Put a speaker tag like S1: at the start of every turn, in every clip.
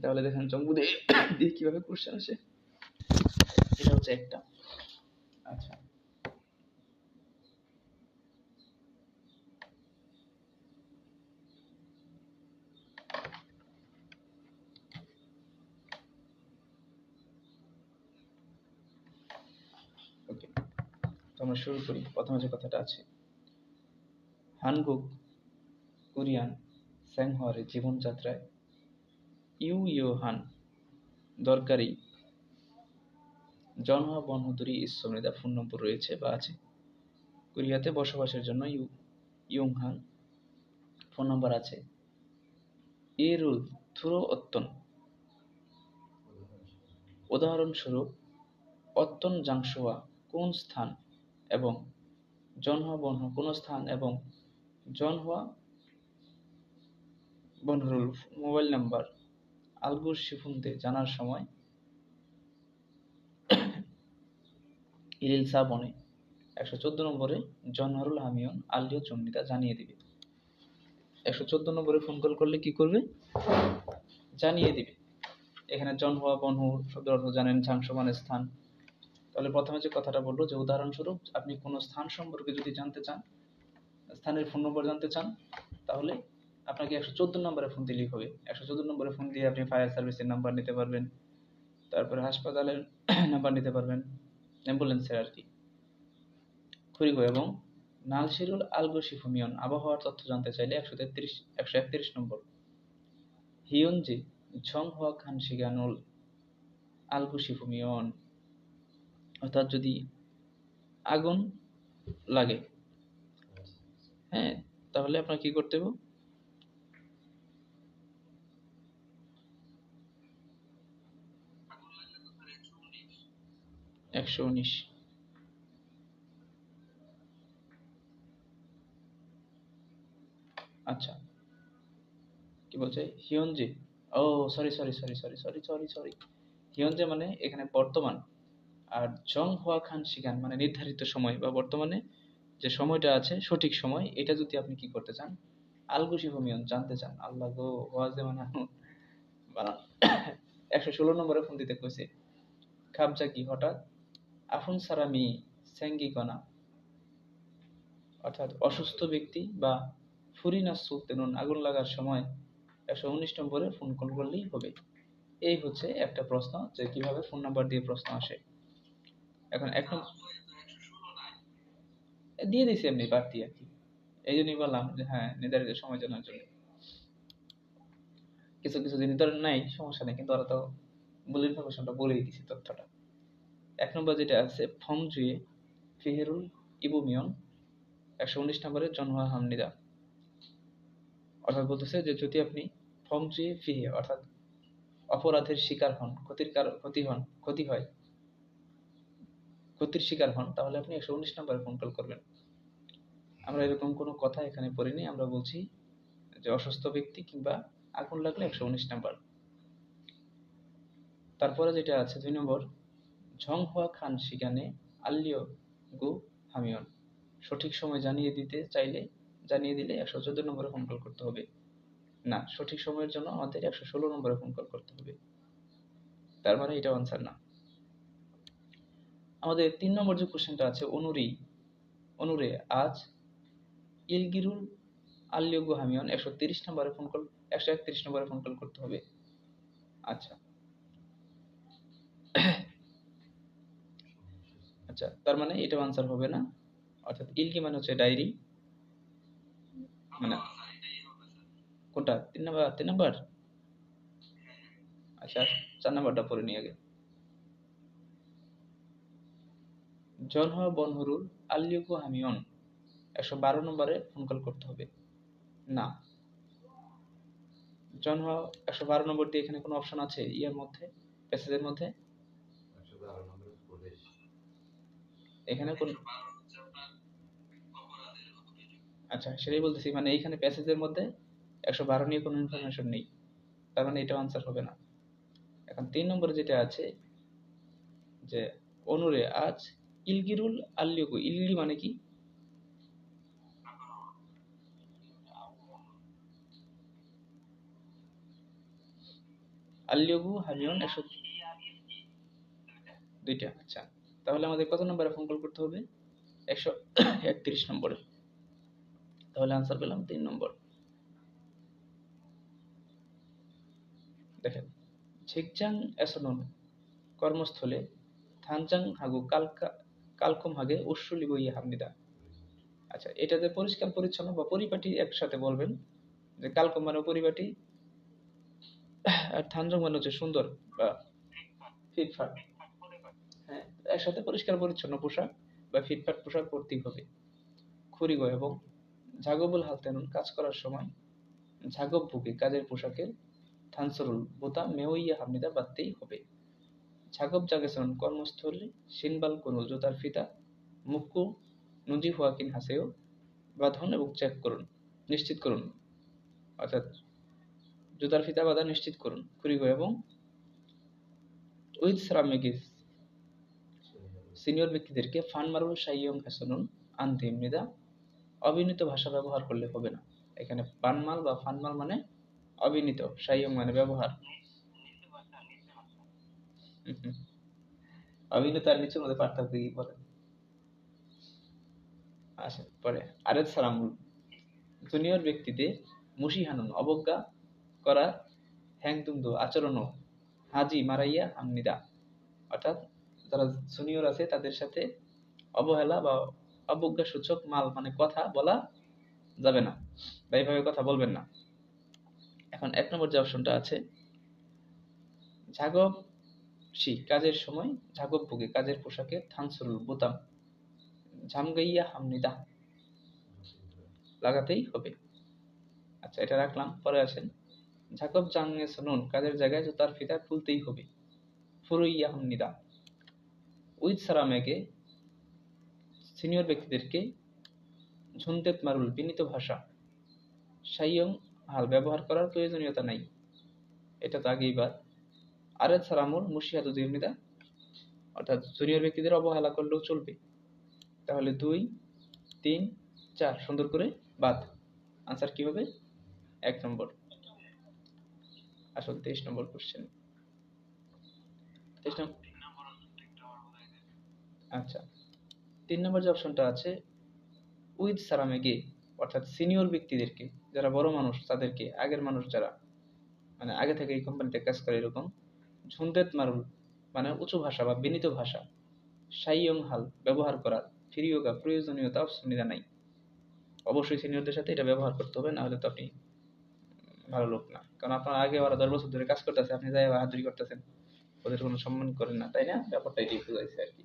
S1: তাহলে দেখেন জম্বু দিয়ে দিয়ে কিভাবে কোশ্চেন আসে। এটা হচ্ছে একটা। আচ্ছা, ওকে, তো আমরা শুরু করি। প্রথমে যে কথাটা আছে, হানগুক কোরিয়ান স্যাংহোয়ারের জীবনযাত্রায় ইউ ইউ হান দরকারি জনহা বনহুদুরি ইসমৃদা ফোন নম্বর রয়েছে বা আছে। কোরিয়াতে বসবাসের জন্য ইয়ং হান ফোন নম্বর আছে। ইরুল থুরো অত্তন উদাহরণস্বরূপ অত্তন জাংশোয়া কোন স্থান এবং জনহা বনহ কোন স্থান এবং জনহোয়া বনহুরুল মোবাইল নাম্বার আলগুর শিফুনতে জানার সময় ইরিল সাবনে 114 নম্বরে জনহারুল হামিয়ন আলিও চন্ডিতা জানিয়ে দিবে। 114 নম্বরে ফোন কল করলে কি করবে? জানিয়ে দিবে। এখানে জনহোয়া বনহুর শব্দের অর্থ জানেন, ঝাংসো মানে স্থান। তাহলে প্রথমে যে কথাটা বললো যে উদাহরণস্বরূপ আপনি কোনো স্থান সম্পর্কে যদি জানতে চান, স্থানের ফোন নম্বর জানতে চান, তাহলে আপনাকে 114 নম্বরে ফোন দিলেই হবে। 114 নম্বরে ফোন দিয়ে আপনি ফায়ার সার্ভিসের নাম্বার নিতে পারবেন, তারপরে হাসপাতালের নাম্বার নিতে পারবেন, অ্যাম্বুলেন্সের আর কি, খুরিগো এবং নালশিরুল আলগোসিফুমিয়ন আবহাওয়ার তথ্য জানতে চাইলে 131 নম্বর হিয়নজি ঝংহুয়া খান শিগানুল আলগোসিফুমিয়ন, অর্থাৎ যদি আগুন লাগে, হ্যাঁ, তাহলে আপনার কি করতে হবে? 119। আচ্ছা, কি বলছে হিয়নজি? ও sorry sorry sorry sorry sorry sorry sorry, হিয়নজি মানে এখানে বর্তমান, আর জং হুয়া খান শিগান মানে নির্ধারিত সময় বা বর্তমানে যে সময়টা আছে সঠিক সময়, এটা যদি আপনি কি করতে চান, আলগুসি ভূমিয়ন জানতে চান, আল্লাহ গো ওয়াজে মানে বানান। 116 নম্বরে ফোন দিতে কইছে। খাবজা কি হঠাৎ আফুন সারামি সেঙ্গি কণা, অর্থাৎ অসুস্থ ব্যক্তি বা ফুরিনা সুলতেনুন আগুন লাগার সময় 119 নম্বরে ফোন কল করলেই হবে। এই হচ্ছে একটা প্রশ্ন যে কিভাবে ফোন নাম্বার দিয়ে প্রশ্ন আসে। এখন দিয়ে দিছি এমনি বাড়তি আর কি, এই জন্যই বললাম যে হ্যাঁ নির্ধারিত সময় জানার জন্য। কিছু কিছু যদি ধরেন নাই সমস্যা নেই, কিন্তু ওরা তো মূল ইনফরমেশনটা বলেই দিছি তথ্যটা। 1 নম্বর যেটা আছে ফংজুয়ে ফিহেরুল ইবুমিয়ন 119 নম্বরে জনহা হামনিদা, অর্থাৎ বলতেছে যে যদি আপনি ফংজুয়ে ফিহে অর্থাৎ অপরাধের শিকার হন, ক্ষতি হয়, ক্ষতির শিকার হন, তাহলে আপনি 119 নম্বরে ফোন কল করবেন। আমরা এরকম কোনো কথা এখানে পড়িনি, আমরা বলছি যে অসুস্থ ব্যক্তি কিংবা আগুন লাগলে 119 নাম্বার। তারপরে যেটা আছে 2 নম্বর ঝংহুয়া খান শিগানে আল্লিও গু হামিয়ন, সঠিক সময় জানিয়ে দিলে 114 নম্বরে ফোন কল করতে হবে। না, সঠিক সময়ের জন্য আমাদের 116 নম্বরে ফোন কল করতে হবে। তার মানে এটা আনসার না। আমাদের 3 নম্বর যে কোশ্চেনটা আছে অনুরে আজ ইলগিরুল আল্লিও গু হামিয়ন 130 নম্বরে ফোন কল 131 নম্বরে ফোন কল করতে হবে। আচ্ছা আচ্ছা, তার মানে এটাও আনসার হবে না, অর্থাৎ ইলকি মানে হচ্ছে ডায়েরি, মানে কোনটা 3 নম্বর? 3 নম্বর? আচ্ছা, 4 নম্বরটা পড়ে নিয়ে আগে। জনহা বনহুরুল আল্লিউকু হামিয়ন 112 নম্বরে ফোন কল করতে হবে। না, জনহা 112 নম্বর দিয়ে এখানে কোনো অপশন আছে ইয়ার মধ্যে, প্যাসেজের মধ্যে? এখানে কোন, আচ্ছা সেটাই বলতেছি, মানে এইখানে প্যাসেজের মধ্যে 112 নিয়ে কোনো ইনফরমেশন নেই, তার মানে এটাও আনসার হবে না। এখন 3 নম্বরে যেটা আছে যে অনুরে আজ ইলগিরুল আল্লিউকু, ইলগি মানে কি? আল্লিয়গু হামিয়ন 102টা। আচ্ছা, তাহলে আমাদের কত নম্বরে ফোন কল করতে হবে? 131 নম্বরে। তাহলে আনসার পেলাম 3 নম্বর। দেখেন, ঝিকজাং এসনন কর্মস্থলে থানজাং হাগু কালকম হাগে উসুলি বইয়ে হামনিদা। আচ্ছা, এটাতে পরিষ্কার পরিচ্ছন্ন বা পরিপাটি একসাথে বলবেন, যে কালকম মানে পরিপাটি, আর থানজং মানে হচ্ছে সুন্দর বা ফিটফাট। হ্যাঁ, একসাথে পরিষ্কার পরিচ্ছন্ন পোশাক বা ফিটফাট পোশাক পরতেই হবে। খুরিগো এবং ঝাগবুল হালতেনুন কাজ করার সময় ঝাগব বুকে কাজের পোশাকের থানসরুল বোতাম মেওইয়া হামনিদা বাঁধতেই হবে। ঝাগব জাগেসন কর্মস্থলে সিনবাল কোনুল জুতার ফিতা মুক্কু নুজি হুয়াকিন হাসেও বাঁধন এবং চেক করুন, নিশ্চিত করুন, অর্থাৎ জুতার ফিতা বাঁধা নিশ্চিত করুন। খুরিগো এবং উইথ শ্রামিকিস সিনিয়র ব্যক্তিদেরকে ফানমারুল সাইয়ং হেসনুন আনতে এমনিদা অবিনীত ভাষা ব্যবহার করলে হবে না। এখানে পানমাল বা ফানমাল মানে অবিনীত, সাইয়ং মানে ব্যবহার। অবিনীত আর নিচুর মধ্যে পার্থক্য কি বলেন? আচ্ছা, পরে আরেদ সালামুল জুনিয়র ব্যক্তিদের মুশিহানুন অবজ্ঞা করা হ্যাংতুমদো আচরণও হাজি মারাইয়া আমনিদা, অর্থাৎ যারা জুনিয়র আছে তাদের সাথে অবহেলা বা অবজ্ঞা সূচক মাল মানে কথা বলা যাবে না, বা এইভাবে কথা বলবেন না। এখন 1 নম্বর যে অপশনটা আছে, ঝাগব কাজের সময় ঝাগব বুকে কাজের পোশাকে থানসুরুল বোতাম ঝামগাইয়া হামনিদা লাগাতেই হবে। আচ্ছা, এটা রাখলাম। পরে আসেন, ঝাকব জাংনে সুনুন কাজের জায়গায় জুতার ফিতা খুলতেই হবে। ফুরুইয়া হামনিদা উইথ সারামেকে সিনিয়র ব্যক্তিদেরকে ঝুনতেত মারুল বিনীত ভাষা সাইয়ং হাল ব্যবহার করার প্রয়োজনীয়তা নাই। এটা তো আগেই বাদ। আরেদ সালামুল মুশিহাদু জিরনিদা, অর্থাৎ জুনিয়র ব্যক্তিদের অবহেলা করলেও চলবে। তাহলে 2, 3, 4 সুন্দর করে বাদ। আনসার কি হবে? 1 নম্বর। আসল 23 নম্বর কোশ্চেন। 23 নম্বর। আচ্ছা, 3 নম্বর যে অপশনটা আছে, উইথ সারামেকে অর্থাৎ সিনিয়র ব্যক্তিদেরকে, যারা বড় মানুষ তাদেরকে, আগের মানুষ যারা মানে আগে থেকে এই কোম্পানিতে কাজ করে এরকম, ঝুনদেত মারুল মানে উঁচু ভাষা বা বিনীত ভাষা, সাইয়ং হাল ব্যবহার করার ফিরিয়োগা প্রয়োজনীয়তা সুবিধা নাই। অবশ্যই সিনিয়রদের সাথে এটা ব্যবহার করতে হবে, না হলে তো আপনি ভালো লোক না। কারণ আপনার আগে ওরা 10 বছর ধরে কাজ করতেছে, আপনি যাই বাহাদুরি করতেছেন, ওদের কোনো সম্মান করেন না, তাই না? ব্যাপারটা এটাই বুঝাইছে আর কি।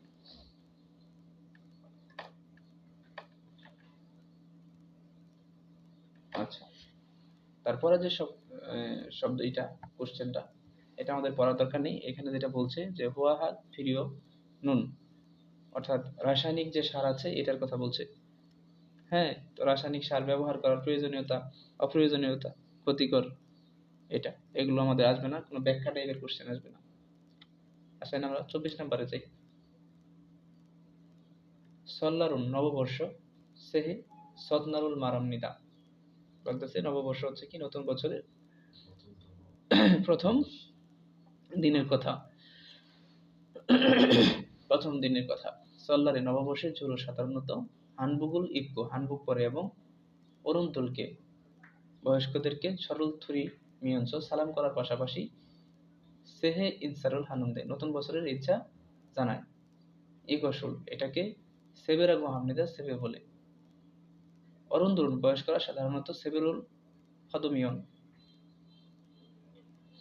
S1: আচ্ছা, তারপরে যে শব্দ এটা কোশ্চেনটা, এটা আমাদের পড়ার দরকার নেই। এখানে যেটা বলছে যে হুয়া হাত ফিরিও নুন, অর্থাৎ রাসায়নিক যে সার আছে এটার কথা বলছে। হ্যাঁ, তো রাসায়নিক সার ব্যবহার করার প্রয়োজনীয়তা, অপ্রয়োজনীয়তা, ক্ষতিকর, এটা এগুলো আমাদের আসবে না, কোনো ব্যাখ্যা টাইপের কোশ্চেন আসবে না। আসেন আমরা 24 নম্বরে যাই। সল্লারুন নববর্ষ সেহে সদনারুল মারামনিদা, বলতেছে নববর্ষ হচ্ছে কি নতুন বছরের প্রথম দিনের কথা। প্রথম দিনের কথা। সল্লারে নববর্ষের জুরু সাধারণত হানবুগুল ইবকো হানবুক পরে এবং অরুণতুলকে বয়স্কদেরকে সরল থুরি মিয়ঞ্চ সালাম করার পাশাপাশি সেহে ইনসারুল হানুন্দে নতুন বছরের ইচ্ছা জানায়। ইগসুল এটাকে সেবেরাগো হামনিদা সেবে বলে। অরুণ বয়স্করা সাধারণত সেবেরুল হদমিয়ন,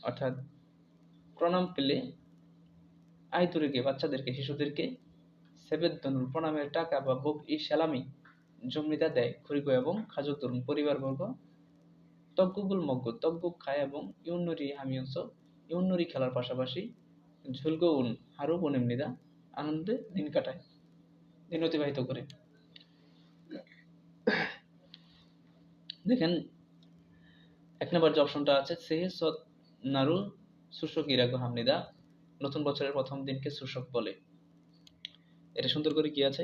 S1: অর্থাৎ প্রণাম পেলে আইতুরিকে বাচ্চাদেরকে শিশুদেরকে সেবেদনুল প্রণামের টাকা বা বুক ই সালামি জমনিদা দেয়। খুরিগো এবং খাজুক তরুণ পরিবারবর্গ তগ্গুগুল মগ্গ তগ্গুক খায় এবং ইউন্নরি হামিয়ংস ইউন্নরি খেলার পাশাপাশি ঝুলগো উন হারু বনেমনিদা আনন্দে দিন কাটায়, দিন অতিবাহিত করে। দেখেন 1 নম্বর যে অপশনটা আছে সেহে সৎ নারু সুশক ইরাগো হামনিদা, নতুন বছরের প্রথম দিনকে সুশক বলে। এটা সুন্দর করে কি আছে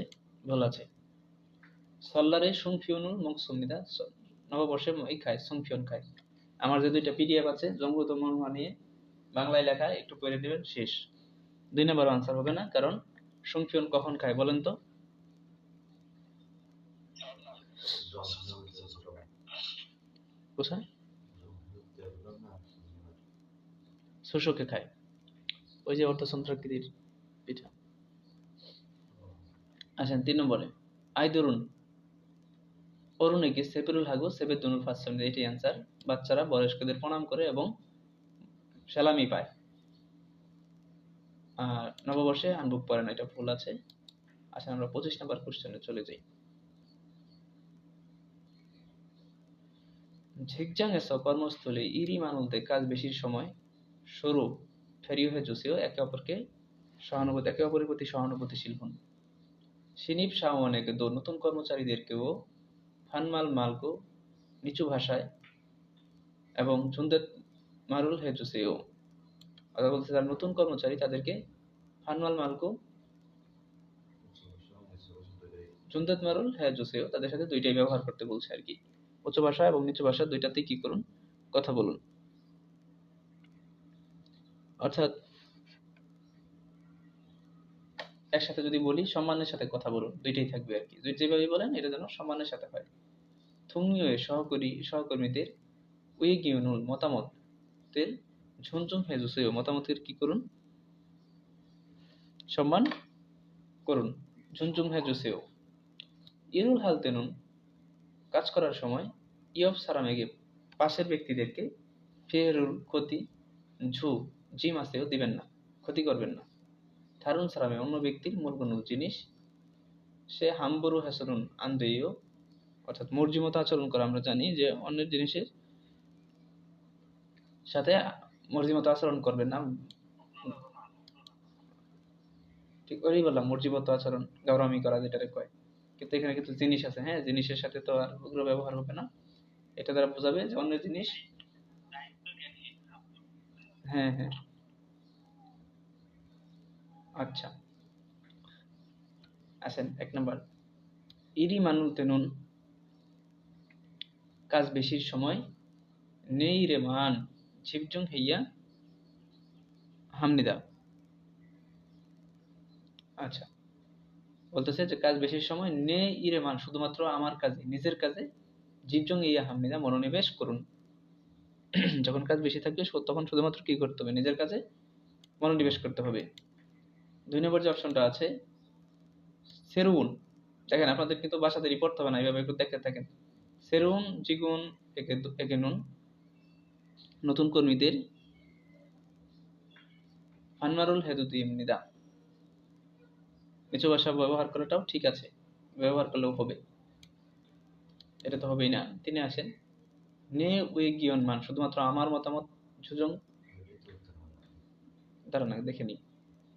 S1: বলা আছে, সল্লারে সুংফিয়নুল মকসুমিদা, নববর্ষে এই খায় সুংফিয়ন খায়। আমার যে 2টা পিডিএফ আছে জঙ্গতমর্মা নিয়ে, বাংলায় লেখা একটু পড়ে দিবেন, শেষ। 2 নম্বর আনসার হবে না, কারণ সংফিয়ন কখন খায় বলেন তো? কোথায়? শোষকে খায়, ওই যে অর্ধচন্দ্রাকৃতির পিঠা। আসেন 3 নম্বরে, আইদরুন অরুণীকে সেপেরুল হাগু সেপের দুনুল ফাঁসন, এটি অ্যান্সার। বাচ্চারা বয়স্কদের প্রণাম করে এবং সালামি পায়। আর নববর্ষে হ্যান্ডবুক পড়ে না, এটা ভুল আছে। আসেন আমরা 25 নম্বর কোশ্চেনে চলে যাই। ঝিকঝাংএ서 কর্মস্থলে ইরি মানুলতে কাজ বেশির সময় সরু ফেরিওহে জুসিও একে অপরের প্রতি সহানুভূতিশীল হন। সিনিপ শাওয়ানেকে দো নতুন কর্মচারীদেরকেও ফানমাল মালকো নিচু ভাষায় এবং জুনদেত মারুল হে জুসিও, অর্থাৎ বলতে যারা নতুন কর্মচারী তাদেরকে ফানমাল মালকো জুনদেত মারুল হে জুসিও, তাদের সাথে দুইটাই ব্যবহার করতে বলছে আর কি। উচ্চ ভাষা এবং নিচু ভাষা দুইটাতেই কি করুন, কথা বলুন। অর্থাৎ একসাথে যদি বলি সম্মানের সাথে কথা বলুন, দুইটাই থাকবে আর কি। যেভাবে বলেন এটা যেন সম্মানের সাথে হয়। থুংনিও সহকর্মীদের উইগিউনুল মতামতের ঝুনঝুং হেজুসেও, মতামতের কি করুন, সম্মান করুন। ঝুনঝুং হেজুসেও ইরুল হালতেনুন, কাজ করার সময় ইয়ব সারামেগে, পাশের ব্যক্তিদেরকে ফিয়েরুল ক্ষতি ঝু জিম আসেও দিবেন না, ক্ষতি করবেন না। থারুন সারামে, অন্য ব্যক্তির মূলগুনুল জিনিস সে হাম্বরু হাসরুন আন্দেয়, অর্থাৎ মর্জিমতো আচরণ করা। আমরা জানি যে অন্যের জিনিসের সাথে মর্জিমতো আচরণ করবেন না, ঠিক ওই বললাম মর্জিমতো আচরণ, গাওরামি করা যেটারে কয়। কিন্তু এখানে কিন্তু জিনিস আছে, হ্যাঁ, জিনিসের সাথে তো আর উগ্র ব্যবহার হবে না। এটা দ্বারা বোঝাবে যে অন্যের জিনিস, হ্যাঁ হ্যাঁ। আচ্ছা আসেন 1 নম্বর, ইরি মানুল তেনুন, কাজ বেশির সময় নেই রে মান ঝিপঝুং হইয়া হামনিদা। আচ্ছা, বলতেছে যে কাজ বেশির সময় নে ইরে মান, শুধুমাত্র আমার কাজে, নিজের কাজে জীবজং ইয়া হামনিদা মনোনিবেশ করুন। যখন কাজ বেশি থাকবে তখন শুধুমাত্র কি করতে হবে, নিজের কাজে মনোনিবেশ করতে হবে। 2 নম্বর যে অপশনটা আছে সেরুন, দেখেন আপনাদের কিন্তু বাসাতে রিপোর্ট হবে না, এইভাবে একটু দেখতে থাকেন। সেরুন জিগুন একে নুন, নতুন কর্মীদের আনমারুল হেদুতি নিদা, নিচু ভাষা ব্যবহার করাটাও ঠিক আছে, ব্যবহার করলেও হবে, এটা তো হবেই না। তিনি আসেন নে উই গিয়ন মান, শুধুমাত্র আমার মতামত সুজং, দাঁড়ান দেখে নি।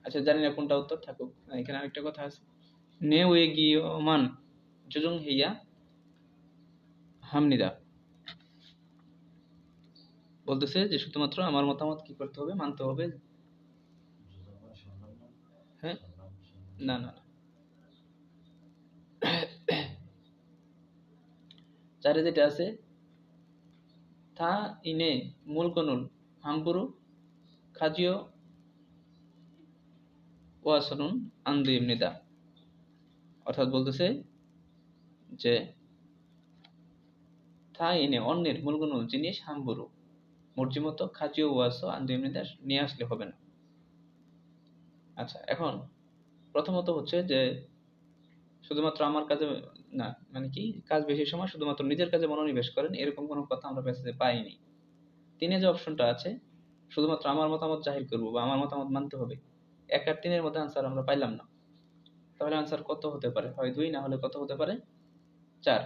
S1: আচ্ছা জানি না কোনটা উত্তর, থাকুক। এখানে আরেকটা কথা আছে, নে উই গিয়মান জুজুং হিয়া হামনিদা, বলতেছে যে শুধুমাত্র আমার মতামত কি করতে হবে, মানতে হবে। হ্যাঁ, না না না, চারে যেটা আছে থা ইনে মূলকনুল হাম্বুরু খাজিও ওয়াসনুন আন্দু ইমনিদা, অর্থাৎ বলতেছে যে থা ইনে অন্যের মূলকনুল জিনিস হাম্বুরু মর্জিমতো খাজিও ওয়াসো আন্দু ইমনিদা নিয়ে আসলে হবে না। আচ্ছা এখন প্রথমত হচ্ছে যে শুধুমাত্র আমার কাজে না, মানে কি কাজ বেশি সময় শুধুমাত্র নিজের কাজে মনোনিবেশ করেন, এরকম কোনো কথা আমরা প্যাসেজে পাইনি। তিনে যে অপশনটা আছে শুধুমাত্র আমার মতামত জাহির করব বা আমার মতামত মানতে হবে, 1 আর 3 এর মধ্যে আনসার আমরা পাইলাম না। তাহলে আনসার কত হতে পারে, হয় 2, না হলে কত হতে পারে, 4।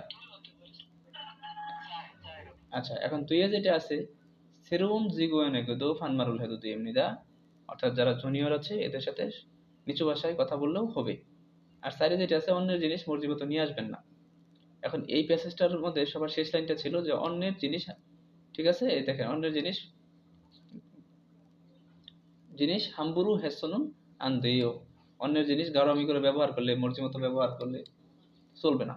S1: আচ্ছা এখন 2 এ যেটা আছে সেরুম জিগুয়েনেগো দো ফানমারুল হেদু এমনিদা, অর্থাৎ যারা জুনিয়র আছে এদের সাথে নিচু ভাষায় কথা বললেও হবে। আর সাইডে যেটা আছে অন্যের জিনিস মর্জিমতো নিয়ে আসবেন না। এখন এই প্যাসেজটার মধ্যে সবার শেষ লাইনটা ছিল যে অন্যের জিনিস, ঠিক আছে, এই দেখেন অন্যের জিনিস জিনিস হাম্বুরু হেসনুন আন্দেয়, অন্যের জিনিস গাড়ামি করে ব্যবহার করলে, মর্জিমতো ব্যবহার করলে চলবে না।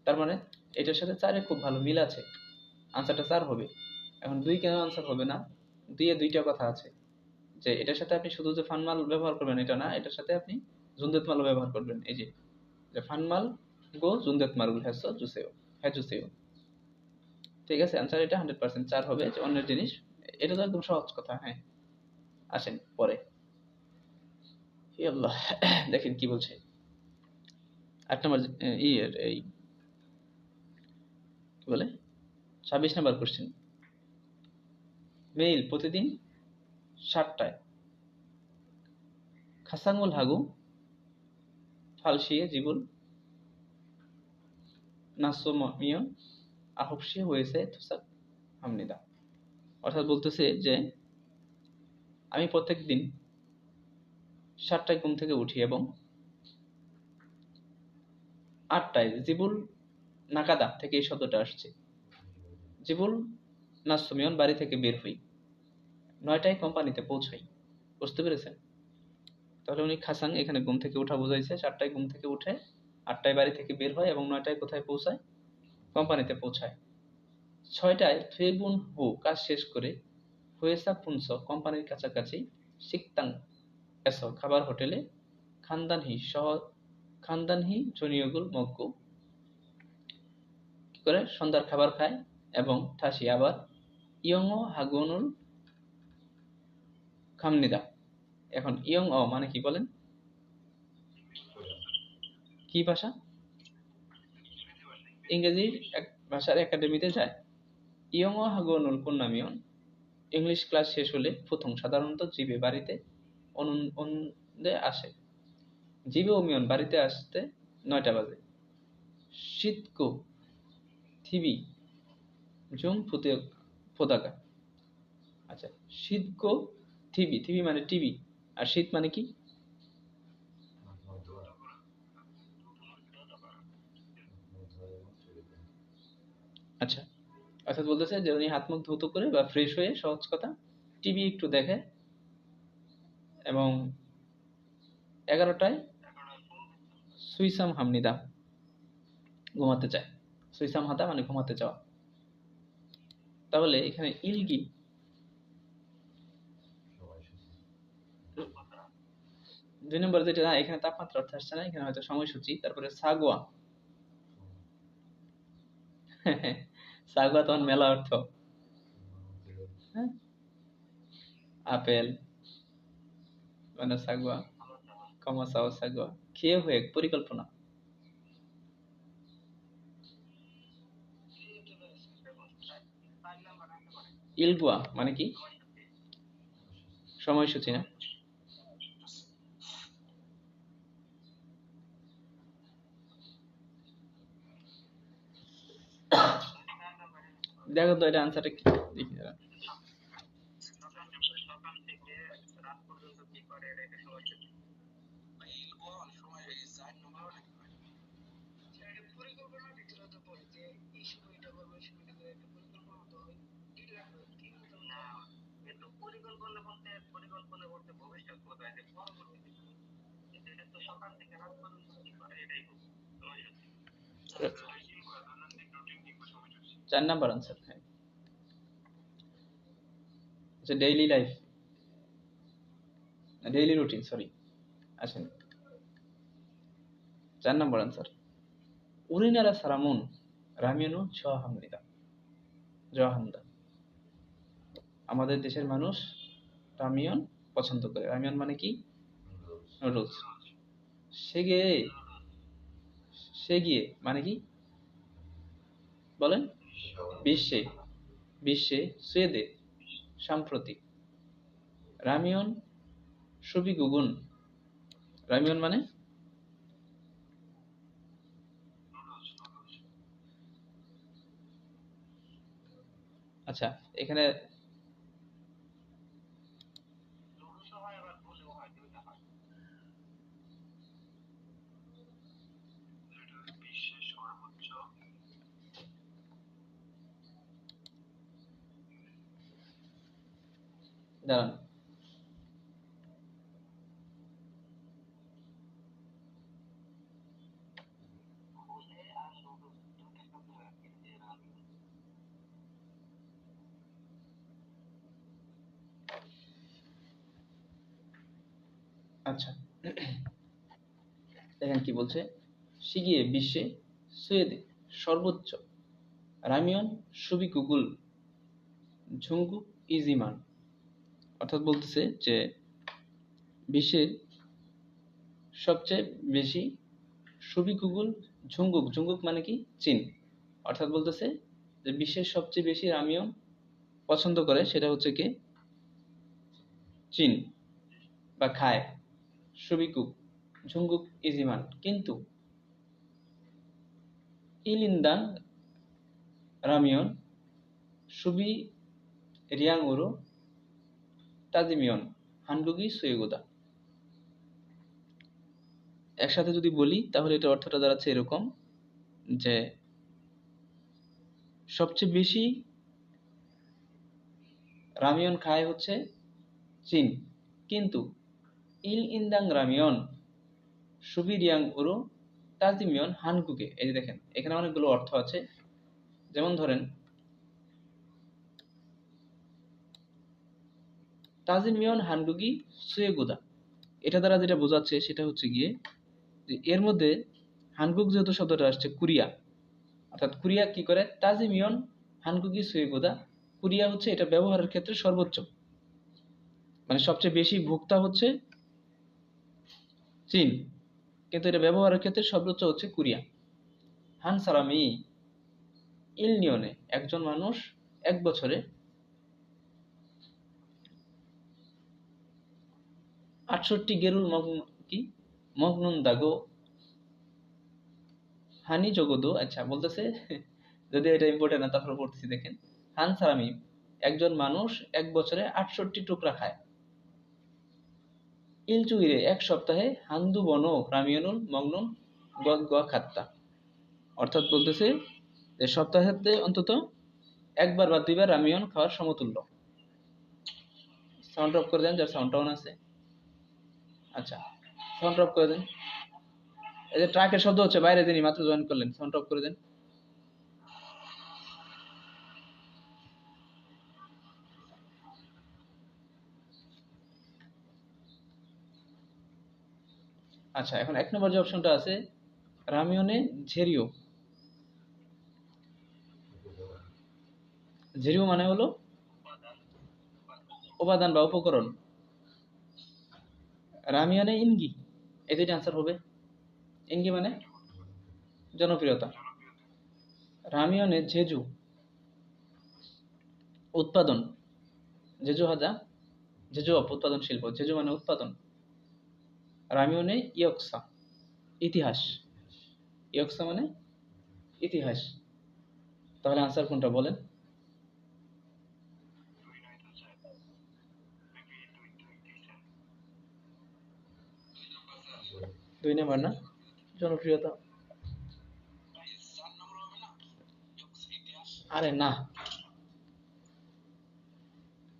S1: তার মানে এটার সাথে 4 এর খুব ভালো মিল আছে, আনসারটা 4 হবে। এখন 2 কেন আনসার হবে না, দিয়ে দুইটা কথা আছে, যে এটার সাথে আপনি শুধু যে ফানমাল ব্যবহার করবেন এটা না, এটার সাথে আপনি জুনদেত মালও ব্যবহার করবেন। এই যে ফানমাল গো জুনদেত মারুল হ্যাসো জুসেও হ্যাঁ জুসেও। ঠিক আছে, অ্যান্সার এটা 100% 4 হবে, যে অন্যের জিনিস। এটা তো একদম সহজ কথা। হ্যাঁ, আসেন পরে। ই আল্লাহ, দেখেন কি বলছে 8 নম্বর এই কি বলে 26 নম্বর কোশ্চেন। মেইল প্রতিদিন 7টায় খাসাঙ্গুল হাগু ফালসিয়ে জীবন নাসমিয়ন আহবসি হয়েছে তুসাক হামনিদা। অর্থাৎ বলতেছে যে আমি প্রত্যেক দিন 7টায় ঘুম থেকে উঠি এবং 8টায় জিবুল নাকাদা থেকে এই শব্দটা আসছে। জিবুল নাসমিয়ন বাড়ি থেকে বের হই, 9টায় কোম্পানিতে পৌঁছাই। বুঝতে পেরেছেন? তাহলে উনি খাসাং এখানে ঘুম থেকে উঠা বোঝাইছে, 7টায় ঘুম থেকে উঠে 8টায় বাড়ি থেকে বের হয় এবং 9টায় কোথায় পৌঁছায়? কোম্পানিতে পৌঁছায়। 6টায় থুয়েবুন হু কাজ শেষ করে হুয়েসা ফুনস কোম্পানির কাছাকাছি সিকতাং এস খাবার হোটেলে খানদানহি জনিয়গুল মগ্গু কি করে সন্ধ্যার খাবার খায় এবং ঠাসি আবার ইয়ং ও হাগুনুল খামনিদা। এখন ইয়ং ও মানে কি বলেন? কি ভাষা? ইংরেজির এক ভাষার একাডেমিতে যায়। ইয়ং ও হাগুনুল কুন্নামিয়ন ইংলিশ ক্লাস শেষ হলে প্রথম সাধারণত জিবে বাড়িতে অনুন্দে আসে। জিবে ওমিয়ন বাড়িতে আসতে 9টা বাজে। শীতকো থিবি জুম পতাকা। আচ্ছা, শীতকো থিবি, থিবি মানে টিভি, আর শীত মানে কি? আচ্ছা, অর্থাৎ বলতেছে যে উনি হাত মুখ ধৌত করে বা ফ্রেশ হয়ে, সহজ কথা, টিভি একটু দেখে এবং 11টায় সুইসাম হামনিদা ঘুমাতে চায়। সুইসাম হাতা মানে ঘুমাতে চাওয়া। তাহলে এখানে ইলগি 2 নম্বর যেটা, না এখানে তাপমাত্রা অর্থ আসছে না, এখানে হয়তো সময়সূচি। তারপরে সাগুয়া, সাগুয়া তখন মেলা অর্থ। হ্যাঁ, আপেল মানে সাগুয়া, কমাসাও সাগুয়া, খেয়ে হয়ে পরিকল্পনা। ইলগুয়া মানে কি? সময়সূচি না? দেখো তো এটা আনসারটা কি, দেখি দাঁড়া। চার নাম্বার আনসার। হ্যাঁ, আচ্ছা, daily life, daily routine, sorry. আসেন 4 নম্বর আনসার। 우리나라 사람은 라면을 좋아합니다. 좋아한다. আমাদের দেশের মানুষ রামিয়ন পছন্দ করে। রামিয়ন মানে কি? নুডলস। সেগে সেগিয়ে মানে কি বলেন? বিশ্বে, বিশ্বে সুয়েদে সাম্প্রতিক রামিয়ন সুবিগুগুন। রামিয়ন মানে আচ্ছা, এখানে দাঁড়ান, আচ্ছা, দেখেন কি বলছে, শিগিয়ে বিশ্বে সুয়েদে সর্বোচ্চ রামিয়ন সুবি গুগল ঝুঙ্গুক ইজিমান। অর্থাৎ বলতেছে যে বিশ্বের সবচেয়ে বেশি সুবি গুগল ঝুঙ্গুক, ঝুঙ্গুক মানে কি চীন, অর্থাৎ বলতেছে যে বিশ্বের সবচেয়ে বেশি রামিয়ন পছন্দ করে সেটা হচ্ছে কি চীন বা খায় সুবিকুক ঝুঙ্গুক ইজিমান, কিন্তু ইলিন্দাং রামিয়ন সুবি রিয়াং উরো তাজিমিয়ন হানগুগি সুয়েগোদা। একসাথে যদি বলি তাহলে এটা অর্থটা দাঁড়াচ্ছে এরকম যে সবচেয়ে বেশি রামিয়ন খায় হচ্ছে চীন, কিন্তু ইল ইন্দাং রামিয়ন সুবি রিয়াং উরো তাজিমিয়ন হানগুগে। এই যে দেখেন এখানে অনেকগুলো অর্থ আছে, যেমন ধরেন তাজিমিয়ন হানগুগি সুয়েগুদা, এটা দ্বারা যেটা বোঝাচ্ছে সেটা হচ্ছে গিয়ে যে এর মধ্যে হানগুক যেহেতু শব্দটা আসছে কোরিয়া, অর্থাৎ কোরিয়া কি করে তাজিমিয়ন হানগুগি সুয়েগুদা, কোরিয়া হচ্ছে এটা ব্যবহারের ক্ষেত্রে সর্বোচ্চ, মানে সবচেয়ে বেশি ভোক্তা হচ্ছে চীন, কিন্তু এটা ব্যবহারের ক্ষেত্রে সর্বোচ্চ হচ্ছে কোরিয়া। হান সারামি ইল নিয়নে একজন মানুষ এক বছরে 68 গেরুল কি মগনুন দাগো হানি জগদো। আচ্ছা বলতেছে, যদি এটা ইম্পর্টেন্ট না তারপর পড়তেছি, দেখেন হান সারামি একজন মানুষ এক বছরে 68 টুকরা খায়, ইলচুইরে এক সপ্তাহে হান্দু বন রামিয়নুল মগনুন গোয়া খাত্তা। অর্থাৎ বলতেছে যে সপ্তাহে অন্তত একবার বা দুইবার রামিয়ন খাওয়ার সমতুল্য। সাউন্ড অফ করে দেন যার সাউন্ড অন আছে। আচ্ছা, সাউন্ড অফ করে দেন। এই যে ট্রাকের শব্দ হচ্ছে বাইরে, যিনি মাত্র জয়েন করলেন, সাউন্ড অফ করে দেন। আচ্ছা, এখন এক নম্বর যে অপশনটা আছে রামিয়নে ঝেরিও, ঝেরিও মানে হলো উপাদান বা উপকরণ। রামিয়নে ইনগি, এই দুইটা আনসার হবে। ইনগি মানে জনপ্রিয়তা, রামিয়নে জেজু উৎপাদন, জেজু হাজা জেজু উৎপাদন শিল্প, জেজু মানে উৎপাদন। রামিয়নে ইয়ক্সা ইতিহাস, ইয়ক্সা মানে ইতিহাস। তাহলে আনসার কোনটা বলেন? দুই নাম্বার না, জনপ্রিয়তা। আরে না,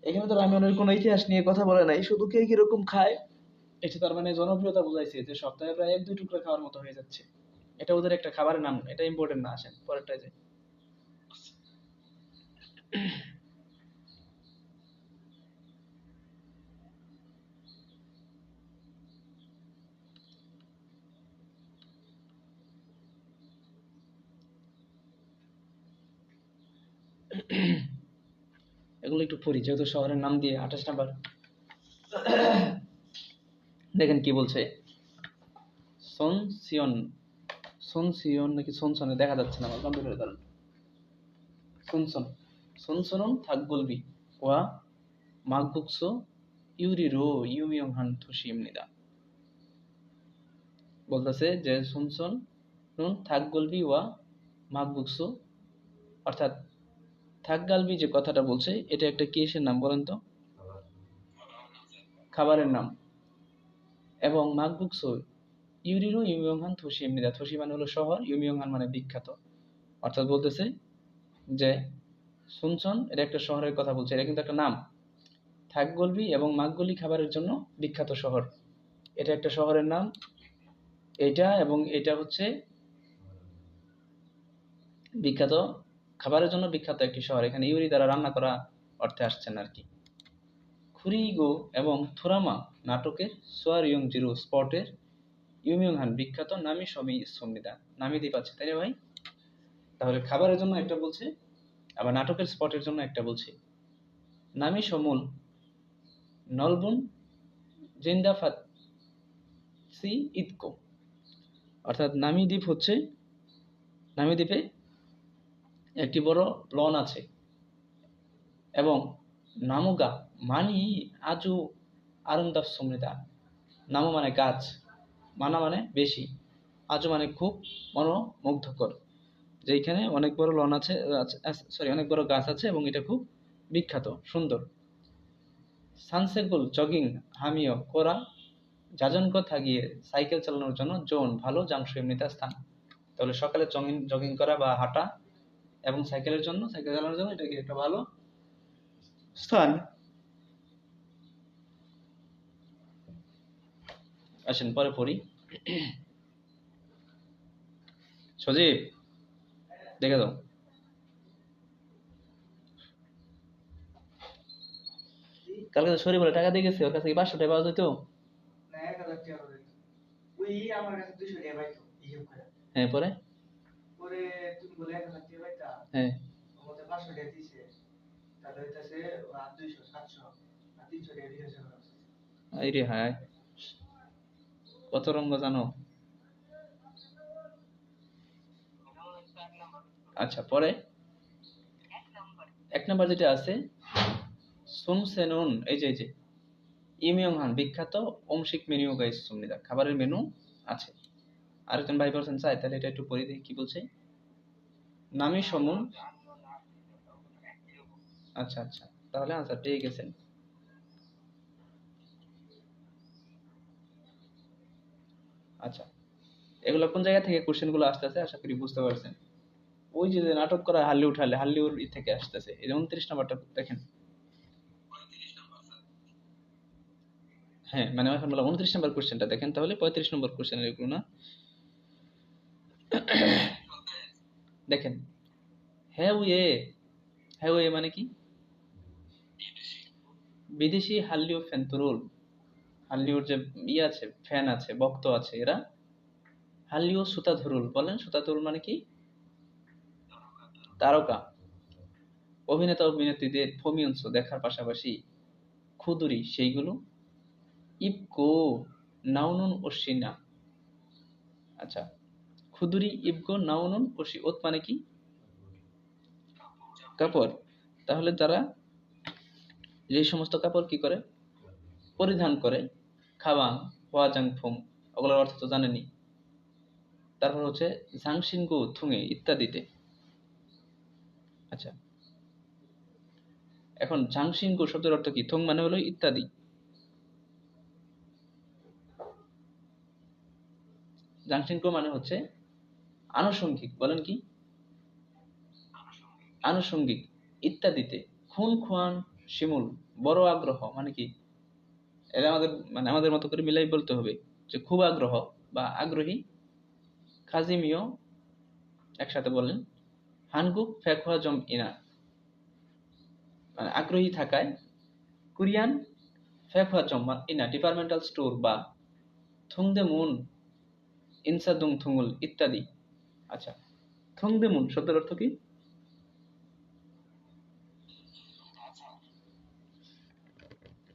S1: এখানে তো রামিয়নের কোনো ইতিহাস নিয়ে কথা বলে নাই, শুধু কে কিরকম খায় এটা তার মানে জনপ্রিয়তা বোঝাইছে, যে সপ্তাহে প্রায় এক দুই টুকরা খাওয়ার মতো হয়ে যাচ্ছে। এটা ওদের একটা খাবারের নাম, এটা ইম্পর্টেন্ট না। আসেন পরেরটায় যাই। এগুলো একটু পড়ি যেহেতু শহরের নাম দিয়ে। 28 নাম্বার দেখেন কি বলছে, সোনসিয়ন, সোনসিয়ন নাকি সোনসনে দেখা যাচ্ছে না আমার কম্পিউটারের কারণ। সোনসন, সোনসনন থাকবলবি ওয়া মাকবুকসো ইউরিরো ইউমিয়ংহান থুসিমনিদা। বলতেছে যে সোনসন নুন থাকগলবি ওয়া মাকবুকসো, অর্থাৎ থাকগালবি যে কথাটা বলছে এটা একটা কিসের নাম বলেন তো? খাবারের নাম। এবং মাকবুকসো ইউরিরো ইউমিয়ংহান থুসিমনিদা, থুসি মানে হলো শহর, ইউমিয়ংহান মানে বিখ্যাত। অর্থাৎ বলতেছে যে সুনসন এটা একটা শহরের কথা বলছে, এটা কিন্তু একটা নাম। থাকগলবি এবং মাকগলি খাবারের জন্য বিখ্যাত শহর, এটা একটা শহরের নাম। এটা এবং এটা হচ্ছে বিখ্যাত খাবারের জন্য বিখ্যাত একটি শহর। এখানে ইউরি দ্বারা রান্না করা অর্থে আসছে না আর কি। ফুরিগো এবং থুরামা নাটকের সোয়ারিয়ং জিরো স্পটের ইউমিয়ং হান বিখ্যাত নামি সমি সন্নিদা নামি দ্বীপ আছে, তাই রে ভাই? তাহলে খাবারের জন্য একটা বলছে, আবার নাটকের স্পটের জন্য একটা বলছে। নামি সমূল নলবুন জিন্দাফাত সি ইদকো, অর্থাৎ নামি দ্বীপ হচ্ছে, নামি দ্বীপে একটি বড় লন আছে এবং নামুগা মানি আজু আরুন্দাফ সমৃদ্ধা। নামু মানে গাছ, মানা মানে বেশি, আজু মানে খুব মনোমুগ্ধকর, যেখানে অনেক বড় লন আছে, সরি অনেক বড় গাছ আছে এবং এটা খুব বিখ্যাত সুন্দর। সানসেগুল জগিং হামিও কোরা যাজনক থাকিয়ে সাইকেল চালানোর জন্য জোন ভালো জাংশু এমনিতে স্থান। তাহলে সকালে জগিং করা বা হাঁটা এবং সাইকেল চালানোর জন্য এটা কি একটা ভালো স্থান। আসেন পরে পড়ি। সজীব দেখে দাও, কালকে তো শরীর বলে টাকা দিয়ে গেছে, ওর কাছে কি 500 টাকা পাওয়া যেত? হ্যাঁ পরে হ্যাঁ রে হায়, কত রঙ্গ জানো? আচ্ছা পরে 1 নম্বর যেটা আছে সুন সেনুন, এই যে ইমিয়ং হান বিখ্যাত অমসিক মেনু গাইস সুমনিদা, খাবারের মেনু আছে। আরেকজন ভাই বলছেন চাই, তাহলে এটা একটু পড়ে দেখি কি বলছে। নামি সমুন, আচ্ছা আচ্ছা, তাহলে আনসার পেয়ে গেছেন। আচ্ছা, এগুলো কোন জায়গা থেকে কোশ্চেন গুলো আসতেছে আশা করি বুঝতে পারছেন। ওই যে নাটক করা হাল্লিউড থেকে আসতেছে। এই যে 29 নাম্বারটা দেখেন, হ্যাঁ মানে এখন বললাম 29 নাম্বার কোশ্চেনটা দেখেন, তাহলে 35 নম্বর কোশ্চেনের এগুলো না। দেখেন হ্যাওয়ে, হ্যাওয়ে মানে কি? বিদেশি হাল্লিউ ফ্যানতুরুল, হাল্লিউড যে আছে ফ্যান আছে ভক্ত আছে, এরা হাল্লিউ সুতাধুরুল বলেন। সুতাধুরুল মানে কি? তারকা। অভিনেতা অভিনেত্রীদের ফমিয়ন্স দেখার পাশাপাশি ক্ষুদুরি সেইগুলো ইবকো নাউনুন ওশিনা। আচ্ছা, ক্ষুদুরি ইবকো নাউনুন ওশি, ওত মানে কি? কাপড়। তাহলে তারা যে সমস্ত কাপড় কি করে পরিধান করে, খাবাং ওয়াজাং ফুং, ওগুলোর অর্থ তো জানেনি। তারপর হচ্ছে ঝাংসিনগু থুঙে ইত্যাদিতে। আচ্ছা, এখন ঝাংসিনগু শব্দের অর্থ কি? থুং মানে হলো ইত্যাদি। ঝাংসিনগু মানে হচ্ছে আনুষঙ্গিক, বলেন কি? আনুষঙ্গিক ইত্যাদিতে। খুন খুয়ান শিমুল বড় আগ্রহ মানে কি? এটা আমাদের মতো করে মিলাই বলতে হবে যে খুব আগ্রহ বা আগ্রহী। খাজিমিও একসাথে বলেন। হানগুক ফেকোয়া জম ইনা মানে আগ্রহী থাকায়। কোরিয়ান ফেকোয়া জম ইনা ডিপার্টমেন্টাল স্টোর বা থুংদে মুন ইনসাদুং থুঙ্গুল ইত্যাদি। আচ্ছা, থুংদে মুন শব্দের অর্থ কি?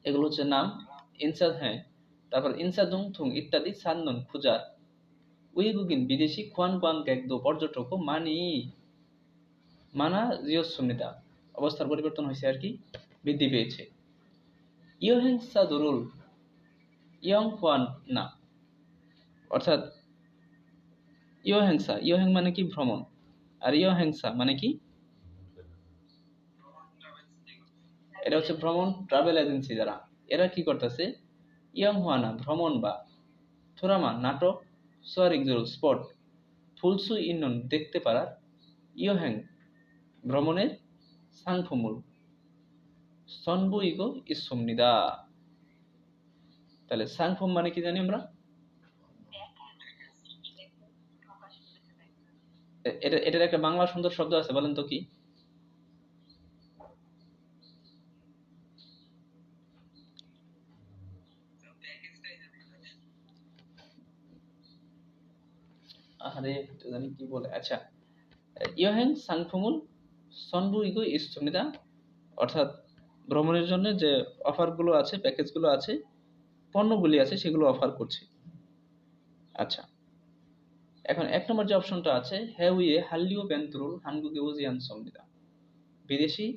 S1: এগুলো হচ্ছে নাম। ইনসাদ, হ্যাঁ। তারপর ইনসাদুং থুং ইত্যাদি সান্নন খুঁজার। উইগুগিন বিদেশি খুয়ান কোয়ান একদো পর্যটক মানা জিওসুমিতা, অবস্থার পরিবর্তন হয়েছে আর কি, বৃদ্ধি পেয়েছে। ইয়োহেংসা দুরুল ইয়ং হোয়ান না, অর্থাৎ ইয়োহেং মানে কি? ভ্রমণ। আর ইয়োহেংসা মানে কি? এটা হচ্ছে ভ্রমণ ট্রাভেল এজেন্সি যারা, এরা কি করতেছে? ইয়ং হোয়ানা ভ্রমণ বা থোরামা নাটক সোয়ারিক জরুল স্পট ফুলসু ইন্নন দেখতে পারার ইয়োহেং ভ্রমণের সাংফুমুল সনবু ইগো ইসমনিদা। তাহলে সাংফুম মানে কি জানি আমরা? এটার একটা বাংলা সুন্দর শব্দ আছে, বলেন তো কি? আরে জানি কি বলে, আচ্ছা, ইয়োহেন সাংফুমুল সনবু ইগো ইস্তুমিদা, অর্থাৎ ভ্রমণের জন্য যে অফারগুলো আছে, প্যাকেজগুলো আছে, পণ্যগুলি আছে, সেগুলো অফার করছে। আচ্ছা, এখন এক নম্বর যে অপশনটা আছে, হেউইয়ে হাল্লিও বেন্তুরুল হানগুগে উজিয়ান সমিদা, বিদেশি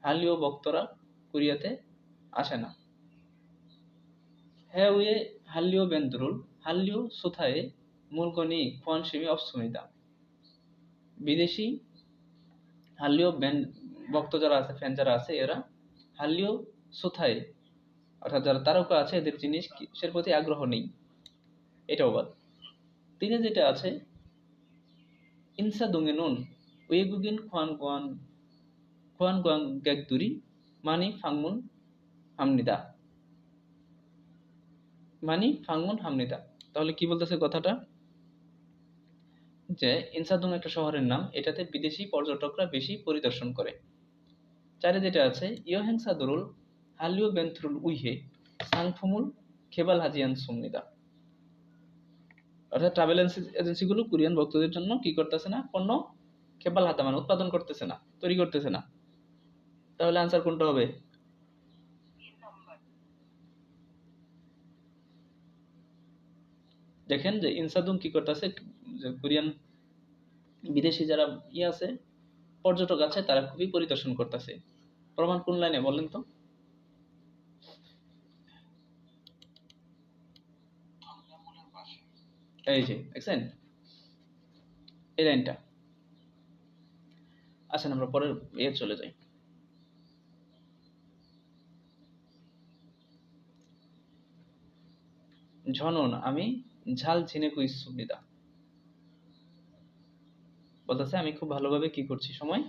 S1: হাল্লিও ভক্তরা কোরিয়াতে আসে না। হেউইয়ে হাল্লিও বেন্তুরুল হাল্লিও সুথায়ে মুলগনি খুয়ানসিমি অপসুমিদা, বিদেশি হাল্লিও ব্যান্ড ভক্ত যারা আছে, ফ্যান যারা আছে, এরা হাল্লিও সুথায়ে, অর্থাৎ যারা তারকা আছে, এদের জিনিসের প্রতি আগ্রহ নেই। এটাও বাদ। তিনে যেটা আছে, ইনসা দুঙে নুন ওয়েগুগিন খোয়ান গোয়াং গ্যাগদুরি মানি ফাংমুন হামনিদা, মানি ফাংমুন হামনিদা। তাহলে কি বলতেছে কথাটা, যে ইনসাদুং একটা শহরের নাম, এটাতে বিদেশি পর্যটকরা বেশি পরিদর্শন করে। চারে যেটা আছে, ইয়োহেং সাদুরুল হালিও বেন্থরুল উইহে সাংফুমুল খেবাল হাজিয়ান সুমনিদা, অর্থাৎ ট্রাভেল এজেন্সিগুলো কোরিয়ান ভক্তদের জন্য কি করতেছে না, পণ্য খেবাল হাতা মানে উৎপাদন করতেছে না, তৈরি করতেছে না। তাহলে আনসার কোনটা হবে? দেখেন যে ইনসাদুং কি করতেছে, যে কোরিয়ান বিদেশি যারা আছে, পর্যটক আছে, তারা খুবই পরিদর্শন করতেছে। প্রমাণ কোন লাইনে বলেন তো? এই যে দেখছেন এই লাইনটা। আসেন আমরা পরের চলে যাই। ঝনন আমি ঝাল ঝিনেকু ইসুবিদা, বলতেছে আমি খুব ভালোভাবে কি করছি, সময়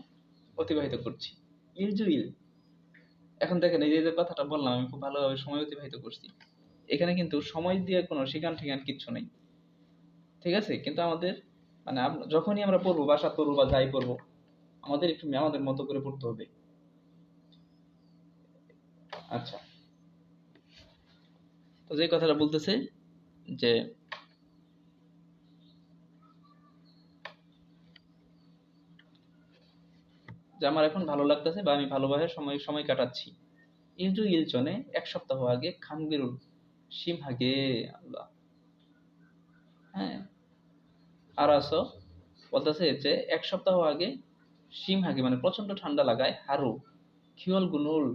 S1: অতিবাহিত করছি। ইলজুইল, এখন দেখেন এই যে কথাটা বললাম, আমি খুব ভালোভাবে সময় অতিবাহিত করছি, এখানে কিন্তু সময় দিয়ে কোনো শিকান ঠিকান কিচ্ছু নেই, ঠিক আছে? কিন্তু আমাদের মানে যখনই আমরা পড়বো, বাসা পড়বো বা যাই পড়বো, আমাদের একটু আমাদের মতো করে পড়তে হবে। আচ্ছা, তো যে কথাটা বলতেছে যে আমার এখন ভালো লাগতেছে বা আমি ভালোভাবে সময় সময় কাটাচ্ছি। ইলজু ইলচনে এক সপ্তাহ আগে খামগিরুল শিম হাগে, আল্লাহ, হ্যাঁ, আর আসো, বলতেছে যে এক সপ্তাহ আগে শিম হাগে মানে প্রচন্ড ঠান্ডা লাগায়, হারু খিওল গুনুল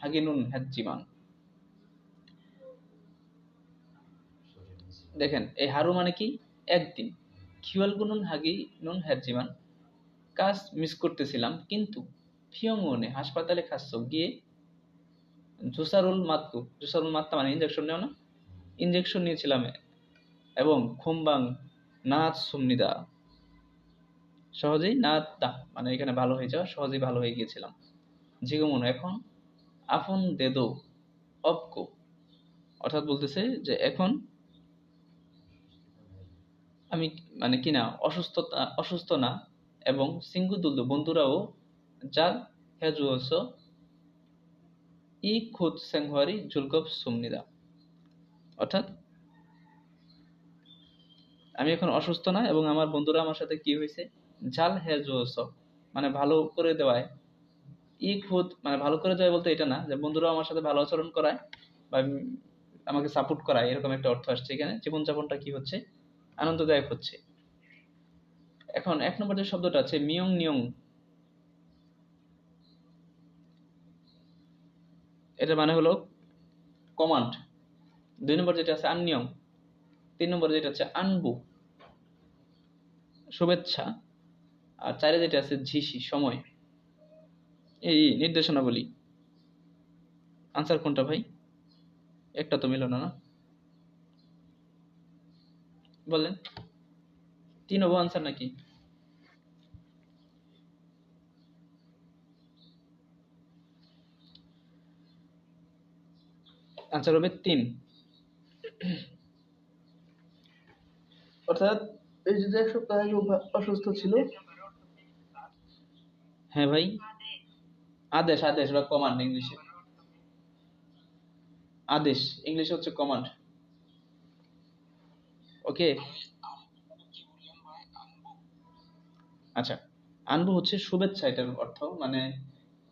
S1: হাগিনুন হ্যাজিমান। দেখেন এই হারু মানে কি, একদিন, খিওল গুনুন হাগি নুন হ্যাজিমান, কাজ মিস করতেছিলাম, কিন্তু ফিয়ংনে হাসপাতালে খাচ্ছ গিয়ে জুসারুল মাত্তা মানে ইঞ্জেকশন নেও না, ইঞ্জেকশন নিয়েছিলাম, এবং খুমবাং নাচ সুমনিদা, সহজেই না তা মানে এখানে ভালো হয়ে যাওয়া, সহজেই ভালো হয়ে গিয়েছিলাম। জিগমন এখন আফন দেদো অবকো, অর্থাৎ বলতেছে যে এখন আমি মানে কিনা অসুস্থ না, এবং সিঙ্গুদুলদো বন্ধুরাও যার হেজুয়স ই খুদ সেংহুয়ারি জুলকব সুমনিদা, অর্থাৎ আমি এখন অসুস্থ না, এবং আমার বন্ধুরা আমার সাথে কি হয়েছে, জাল হেজুয়স মানে ভালো করে দেওয়ায়, ই খুদ মানে ভালো করে দেওয়ায় বলতে এটা না যে বন্ধুরাও আমার সাথে ভালো আচরণ করায় বা আমাকে সাপোর্ট করায়, এরকম একটা অর্থ আসছে এখানে। জীবনযাপনটা কি হচ্ছে, আনন্দদায়ক হচ্ছে। এখন এক নম্বর যে শব্দটা আছে মিয়ং নিয়ং, এটা মানে হলো কমান্ড। দুই নম্বর যেটা আছে আননিয়ং, তিন নম্বর যেটা আছে আনবু শুভেচ্ছা, আর চারে যেটা আছে ঝিসি সময়, এই নির্দেশনাবলী। আনসার কোনটা ভাই? একটা তো মিলল না, না বলেন, তিন হবো আনসার নাকি? আনসার হবে তিন। অর্থাৎ এই যে এক সপ্তাহ আগে অসুস্থ ছিল। হ্যাঁ ভাই, আদেশ আদেশ বা কমান্ড ইংলিশে। আদেশ, ইংলিশে হচ্ছে কমান্ড। ওকে, আচ্ছা। আনবু হচ্ছে শুভেচ্ছা, এটার অর্থ মানে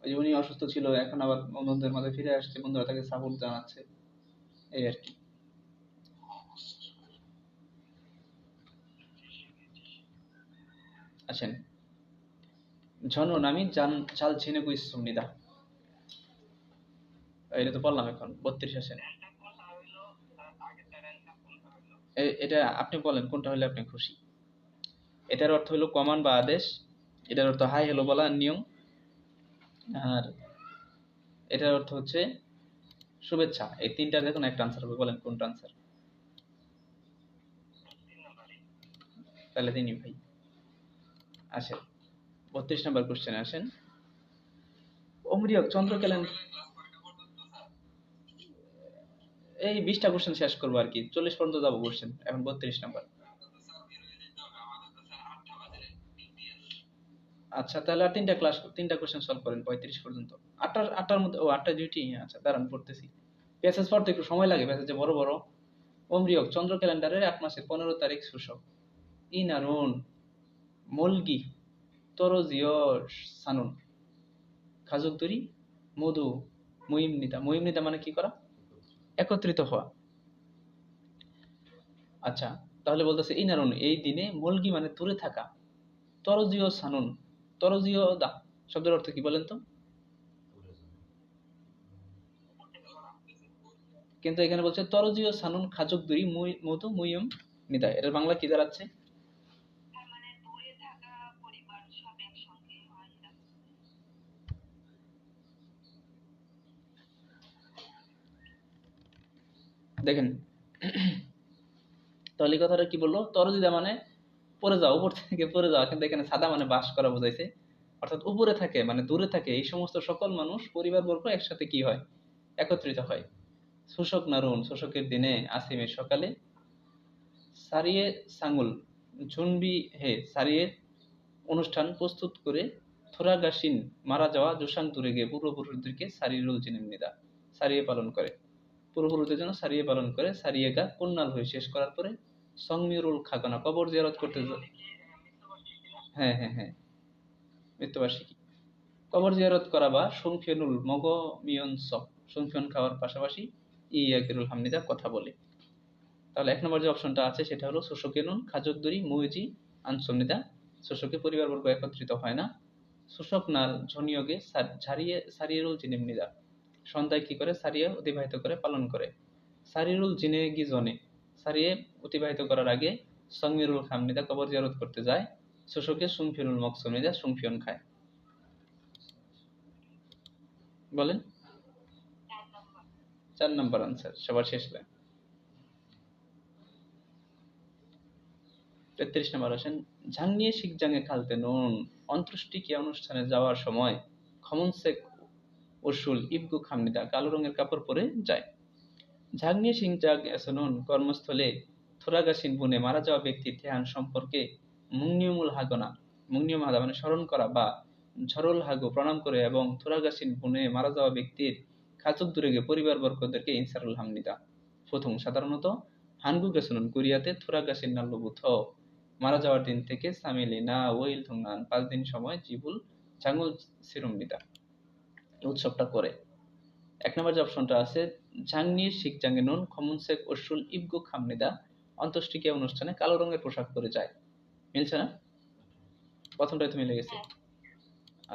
S1: ওই যে উনি অসুস্থ ছিল, এখন আবার বন্ধুদের মাঝে ফিরে আসছে, বন্ধুরা তাকে সাপোর্ট জানাচ্ছে, এই আর কি। আসেন, ঝনন আমি চাল ছিনে কুইসুমনিদা, এটা তো বললাম, এখন 32 আসেন। এটা আপনি বলেন কোনটা হলে আপনি খুশি। এটার অর্থ হলো কমান্ড বা আদেশ, এটার অর্থ হাই হ্যালো বলা নিয়ম, আর এটার অর্থ হচ্ছে শুভেচ্ছা। এই তিনটার দেখুন একটা আনসার হবে, বলেন কোনটা আনসার। তাহলে তিনি ভাই আসেন 32 নম্বর কোশ্চেনে আসেন। অমৃয়ক চন্দ্র ক্যালেন্ডার, এই 20টা কোশ্চেন শেষ করবো আর কি, 40 পর্যন্ত যাবো কোশ্চেন, এখন 32 নম্বর। আচ্ছা, তাহলে আর তিনটা কোশ্চেন সলভ করেন 35 পর্যন্ত। আটটার মধ্যে, ও 8টা ডিউটি, আচ্ছা দাঁড়ান পড়তেছি। প্যাসেজ পড়তে একটু সময় লাগে, প্যাসেজে বড় বড়। অমৃয়ক চন্দ্র ক্যালেন্ডারের 8 মাসের 15 তারিখ সূচক। ইনারুন মলগি তরজিয় সানুন খাজুকদুরি মধু মুইমনিতা। মুইমনিতা মানে কি করা? একত্রিত হওয়া। আচ্ছা, তাহলে বলতেছে ইনারুন এই দিনে, মলগি মানে দূরে থাকা, তরজিও সানুন, তরজিও দা শব্দের অর্থ কি বলেন তো? কিন্তু এখানে বলছে তরজিও সানুন খাজুকদুরি মধু মুইম নিদা, এটার বাংলা কি দাঁড়াচ্ছে? দেখেন, তাহলে এই কথাটা কি বললো, তরজিদা মানে পড়ে যাওয়া, উপর থেকে পড়ে যাওয়া, কিন্তু এখানে সাদা মানে বাস করা বোঝাইছে, অর্থাৎ উপরে থাকে মানে দূরে থাকে এই সমস্ত সকল মানুষ পরিবারবর্গ একসাথে কি হয়, একত্রিত হয়। শোষক নারুন শোষকের দিনে, আসিমের সকালে, সারিয়ে সাঙ্গুল ঝুনবি হে সারিয়ে অনুষ্ঠান প্রস্তুত করে, থোরাগাসিন মারা যাওয়া জোসাং দূরে গিয়ে পূর্বপুরুষদেরকে সারিরুল জিনিমনিদা সারিয়ে পালন করে, পূর্বপুরুষদের জন্য সারিয়ে পালন করে, সারিয়েগা কন্যাল হয়ে শেষ করার পরে সংমিরুল খাগনা কবর জিয়ারত করতে হ্যাঁ হ্যাঁ হ্যাঁ, মৃত্যুবার্ষিকী, কবর জিয়ারত করা বা সুংফিয়নুল মগ মিয়নস সুংফিয়ন খাওয়ার পাশাপাশি ইয়াকিরুল হামনিদা কথা বলে। তাহলে 1 নম্বর যে অপশনটা আছে সেটা হলো শোষকেনুন খাজুদ্দুরি মুইজি আনসুমনিদা, শোষকে পরিবারবর্গ একত্রিত হয় না। শোষক নাল ঝনিয়োগে ঝারিয়ে সারিয়েরুল জিনিমনিদা, সন্ধ্যায় কি করে, সারিয়ে অতিবাহিত করে পালন করে। সারিরুল জিনেগি জনে, সারিয়ে অতিবাহিত করার আগে সংমিরুল খামনিদা কবর জিয়ারত করতে যায়। শোষকে সুমফিনুল মকসুমনিদা সুমফিয়ন খায়। বলেন 4 নম্বর আনসার, সবার শেষ লাইন। 33 নম্বর আসেন। ঝাংনিয়ে শিখজাংয়ে খালতে নুন, অন্ত্যেষ্টিক্রিয়া অনুষ্ঠানে যাওয়ার সময় খমনসেক উসুল ইবগু খামনিদা কালো রঙের কাপড় পরে যায়। ঝাংনিয়ে সিংজাগ এসনুন কর্মস্থলে থোরাগাসিন বুনে মারা যাওয়া ব্যক্তির ধ্যান সম্পর্কে মুংনিয়মুল হাগনা, মুংনিয়ম হাগা মানে স্মরণ করা বা ঝরল হাগু প্রণাম করে, এবং থোরাগাসিন বুনে মারা যাওয়া ব্যক্তির খাচক দূরে গিয়ে পরিবারবর্গদেরকে ইনসারুল হামনিদা। প্রথম সাধারণত হানগু গেসনুন কোরিয়াতে থোরাগাসিন নাল্লুবুথ মারা যাওয়ার দিন থেকে সামিলি না ওইল থুংনান 5 দিন সময় জিবুল ঝাঙ্গুল সিরুমনিদা এই উৎসবটা করে। 1 নম্বর যে অপশনটা আছে, ঝাংনির শিখজাংয়ে নুন খমুনসেক অসুল ইবগু খামনিদা অন্ত্যেষ্টিক্রিয়া অনুষ্ঠানে কালো রঙের পোশাক পরে যায়। মিলছে না? প্রথমটাই তো মিলে গেছে।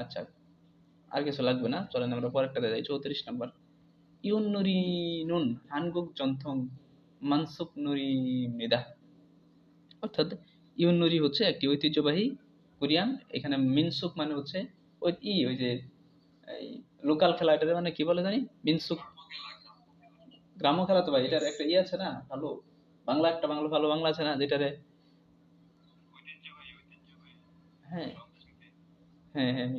S1: আচ্ছা, আর কিছু লাগবে না, চলেন আমরা পরেরটাতে যাই। 34 নম্বর, ইউন নুরি নুন হানগুক জন্থং মানসুক নুরি মৃদা, অর্থাৎ ইউন নুরি হচ্ছে একটি ঐতিহ্যবাহী কোরিয়ান, এখানে মিনসুক মানে হচ্ছে ওই যে এই লোকাল খেলা, এটা মানে কি বলে জানি, মিনসুক গ্রাম্য খেলা তো ভাই, এটার একটা ইয়ে আছে না ভালো, বাংলা একটা ভালো বাংলা আছে না যেটারে, হ্যাঁ হ্যাঁ হ্যাঁ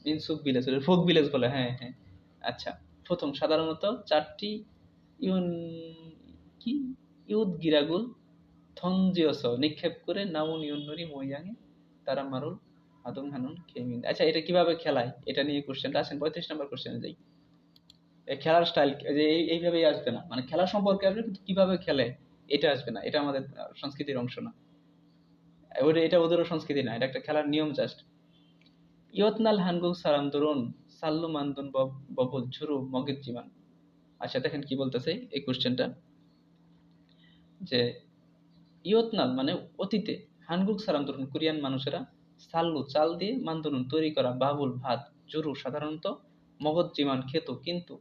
S1: মিনসুক ভিলেজ, ফোক ভিলেজ বলে, হ্যাঁ হ্যাঁ। আচ্ছা, প্রথম সাধারণত 4টি ইউন কি ইউদ গিরাগুল থনজিওস নিক্ষেপ করে নাউন ইউন্নরি মইয়াংয়ে তারা মারুল আদম হানুন খেমিন। আচ্ছা, এটা কিভাবে খেলায় এটা নিয়ে কোশ্চেনটা আসেন, 35 নম্বর কোশ্চেনে যাই। খেলার স্টাইল যে এইভাবেই আসবে না, মানে খেলা সম্পর্কে আসবে কিন্তু কিভাবে খেলে এটা আসবে না, এটা আমাদের সংস্কৃতির অংশ না। এটা ওদেরও সংস্কৃতি না, এটা একটা খেলার নিয়ম জাস্ট। ইয়তনাল হানগুক সারান্দরুন সাল্লু মান্দুন ববুল ঝুরু মগিত জিমান। আচ্ছা দেখেন কি বলতেছে এই কোশ্চেনটা, যে ইয়তনাল মানে অতীতে, হানগুক সারান্দরুন কোরিয়ান মানুষেরা, সাল্লু চাল দিয়ে, মান্দুন তৈরি করা, বাবুল ভাত, জুরু সাধারণত, মগজ জিমান খেত, কিন্তু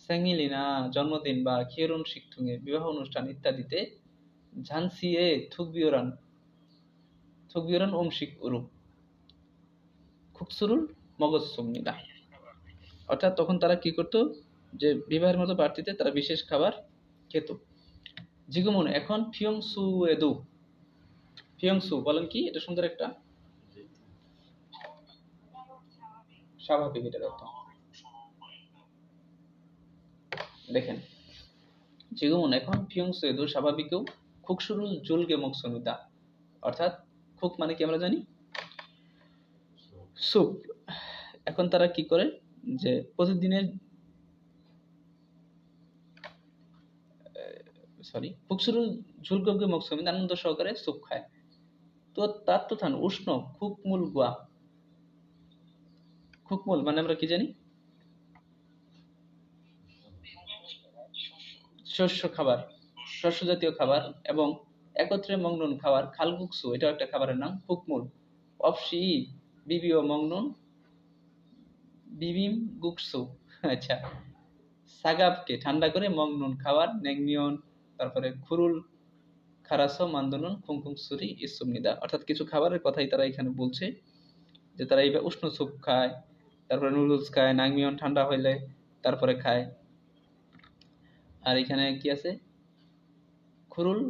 S1: স্যাংইলিনা জন্মদিন বা খিয়েরুন শিকথুঙে বিবাহ অনুষ্ঠান ইত্যাদিতে ঝানসিয়ে থুকবিওরান ওমশিক উরু খুকসুরুল মগজ সুমনিদা। অর্থাৎ তখন তারা কি করতো, যে বিবাহের মতো পার্টিতে তারা বিশেষ খাবার খেত। জিগুমন এখন ফিয়ংসু এদু, ফিয়ংসু বলেন কি, এটা সুন্দর একটা স্বাভাবিক, এটার অর্থ দেখেন। জিগুমন এখন ফিয়ংসু এদু স্বাভাবিকও, খুকসুরুল জুলগে মকসুমিদা, অর্থাৎ খুক মানে কি আমরা জানি স্যুপ। এখন তারা কি করে, যে প্রতিদিনের খুকসুরুল ঝুলগে মকসুমিদ আনন্দ সহকারে স্যুপ খায়। তো তার তো থান উষ্ণ খুকমুল গুয়া, খুকমুল মানে আমরা কি জানি, শস্য খাবার, শস্য জাতীয় খাবার, এবং একত্রে মংনুন খাবার, খালগুকসু এটাও একটা খাবারের নাম, খুকমুল অপসি বিবিও মংনুন বিবিম গুকসু। আচ্ছা, সাগাবকে ঠান্ডা করে মংনুন খাবার, নেংমিয়ন, তারপরে খুরুল খারাসো মান্দনুন খুংখুং সুরি ইসুমনিদা। অর্থাৎ কিছু খাবারের কথাই তারা এখানে বলছে, যে তারা এইভাবে উষ্ণ স্যুপ খায়, তারপরে নুডলস খায়, নাংমিয়ন ঠান্ডা হইলে তারপরে খায়। আর এখানে কি আছে, খুরুল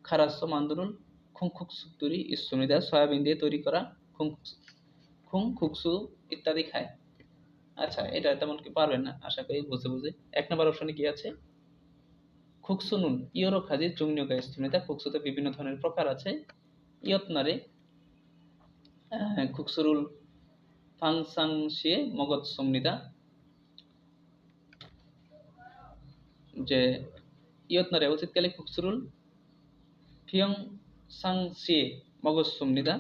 S1: খারাস্য মান্দনুল খুংখুকসুতুরি ইসুমিদা, সয়াবিন দিয়ে তৈরি করা খুংখুকসু ইত্যাদি খায়। আচ্ছা, এটা তেমন কি পারবেন না আশা করি বুঝে বুঝে। 1 নম্বর অপশনে কি আছে, খুকসুনুন ইয়রো খাজি চুংনিয়কা ইস্তুমিদা, খুকসুতে বিভিন্ন ধরনের প্রকার আছে। ইয়তনারে খুকসুরুল ফাংসাংশিয়ে মগজ সুমনিদা, যে ইয়তনারে অতীতকালে খুকসুরুল ফিয়ং সাংশিয়ে মগজ সুমনিদা।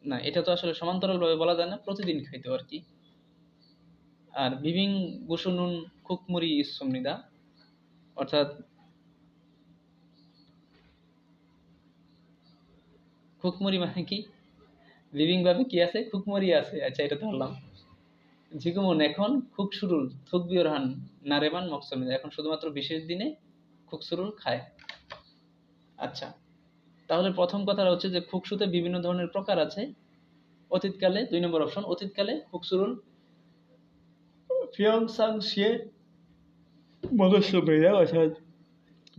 S1: না, এটা তো আসলে সমান্তরাল ভাবে বলা যায় না, প্রতিদিন খাইতো আর কি। আর বিবিং গুসুনুন খুকমুরি ইসুমনিদা, অর্থাৎ খুকমুরি মানে কি, লিভিং ভাবে কি আছে, খুকমুরি আছে। আচ্ছা, এটা ধরলাম। ঝিকুমন এখন খুকসুরুল থুকবিওর হান নারেমান মকসুমিদা, এখন শুধুমাত্র বিশেষ দিনে খুকসুরুল খায়। আচ্ছা, তাহলে প্রথম কথা হচ্ছে যে খুকসুতে বিভিন্ন ধরনের প্রকার আছে। অতীতকালে 2 নম্বর অপশন, অতীতকালে খুকসুরুল ফিয়ং সাং শিয়ে মগসুমিদা, অর্থাৎ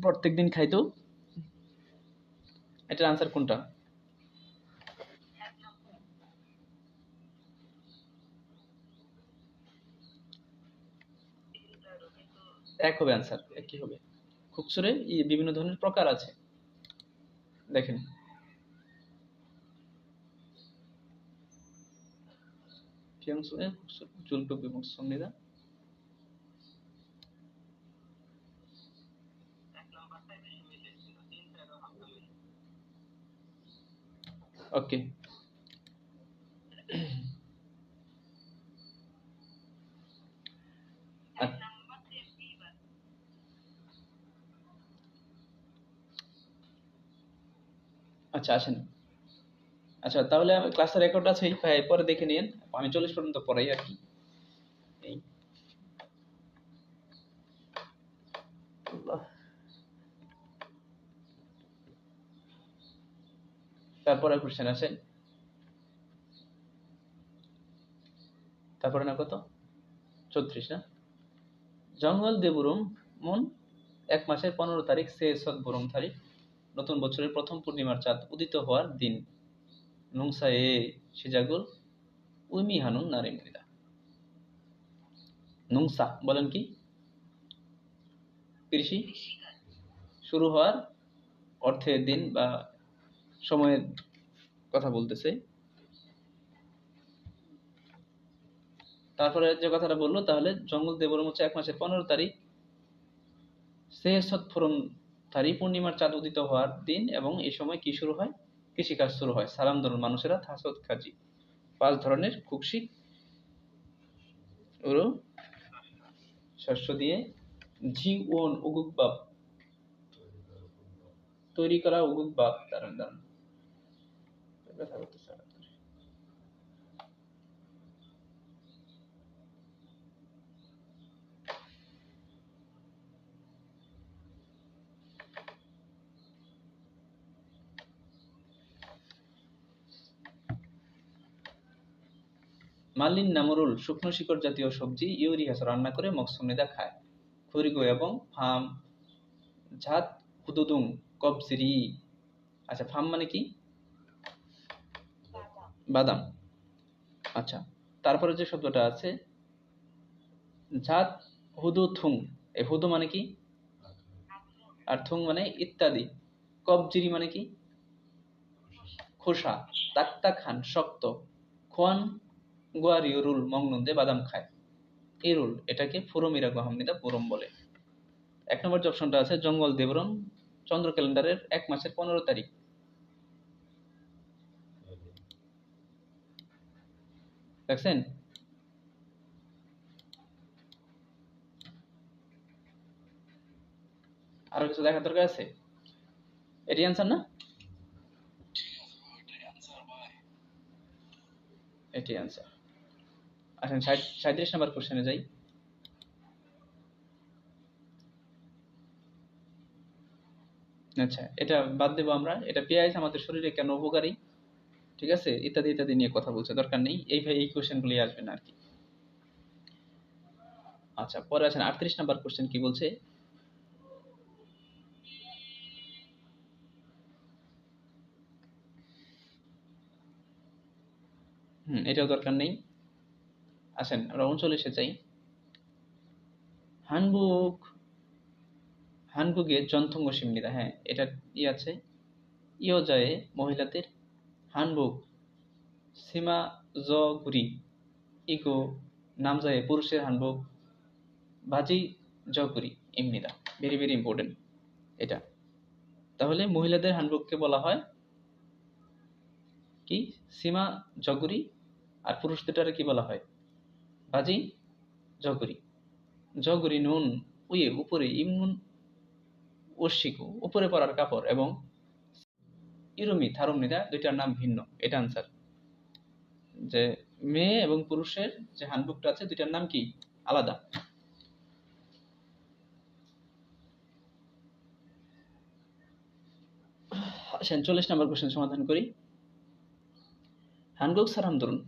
S1: প্রত্যেকদিন খাইতো। এটার আনসার কোনটা? এক হবে আনসার, একই হবে। খুকসুরে বিভিন্ন ধরনের প্রকার আছে, দেখেন। ফিয়ংসুয়ে খুকসুর জুলটুবি মকসুমিদা। ওকে, আচ্ছা আসেন। আচ্ছা, তাহলে ক্লাসের রেকর্ড আছে, পরে দেখে নিন। আমি 40 পর্যন্ত পড়াই আর কি। এই তারপরে কোশ্চেন আছে, তারপরে না কত 34 না। জঙ্গল দেবুরুম মন 1 মাসের 15 তারিখ সে সৎ বরম তারিখ, নতুন বছরের প্রথম পূর্ণিমার চাঁদ উদিত হওয়ার দিন, নুংসা এ সিজাগুল উইমি হানুন নারিমনিদা। নুংসা বলেন কি, কৃষি শুরু হওয়ার অর্থের দিন বা সময়ের কথা বলতেছে। তারপরে যে কথাটা বললো, তাহলে জঙ্গল দেবরম হচ্ছে 1 মাসের 15 তারিখ, সেহসত ফোরম তারি পূর্ণিমার চাঁদ উদিত হওয়ার দিন, এবং এই সময় কি শুরু হয়? কৃষিকাজ শুরু হয়। সালাম ধরুন মানুষেরা থাসত খাজি 5 ধরনের খুকশি ওরো শস্য দিয়ে জি ওন উগুক বাপ তৈরি করা উগুক বাপ দাঁড়ান দাঁড়ান ব্যথা করতেছে। মালিন নামরুল শুকনো শিকড় জাতীয় সবজি ইউরি হাস রান্না করে মকসুমেদা খায়। খুরিগো এবং ফাম ঝাত হুদুদুং কবজিরি। আচ্ছা, ফাম মানে কি? বাদাম। আচ্ছা, তারপরে যে শব্দটা আছে ঝাত হুদু থুং, এই হুদু মানে কি? আর থুং মানে ইত্যাদি। কবজিরি মানে কি? খোসা। তাক্তা খান শক্ত। খোয়ান গোয়ারিও রুল মংনুন্দে বাদাম খায়। এই রুল এটাকে ফুরমিরা গহমনিদা পুরম বলে। 1 নম্বর যে অপশনটা আছে জঙ্গল দেবরম চন্দ্র ক্যালেন্ডারের 1 মাসের 15 তারিখ। দেখছেন? আরো কিছু দেখার দরকার আছে? এটি অ্যান্সার না? এটি অ্যান্সার। আসেন 37 নম্বর কোশ্চেনে যাই। আচ্ছা, এটা বাদ দেবো আমরা। এটা পেঁয়াজ আমাদের শরীরে কেন উপকারী, ঠিক আছে, ইত্যাদি ইত্যাদি নিয়ে কথা বলছে, দরকার নেই। এই কোশ্চেনগুলি আসবে না আর কি। আচ্ছা, পরে আছেন 38 নম্বর কোশ্চেন কি বলছে? এটাও দরকার নেই। আসেন আমরা 39-এ যাই। হানবুক হানবুকে জন্থঙ্গ সিমনিদা, হ্যাঁ এটা আছে ইয় যায় মহিলাদের হানবুক সীমা জগুরি ইগো নাম যায় পুরুষের হানবুক বাজি জগুরি ইমনিদা। ভেরি ভেরি ইম্পর্টেন্ট এটা। তাহলে মহিলাদের হ্যান্ডবুককে বলা হয় কি? সীমা জগুরি। আর পুরুষদেরটারে কি বলা হয়? বাজি জগুরি। জগুরি নুন উয়ে উপরে ইমনুন ওশিকু উপরে পরার কাপড়, এবং ইরুমি থারুমনিদা দুইটার নাম ভিন্ন। এটা আনসার। যে মেয়ে এবং পুরুষের যে হ্যান্ডবুকটা আছে দুইটার নাম কি? আলাদা। আসেন 40 নম্বর কোশ্চেন সমাধান করি। হানগুক সারাম ধরুন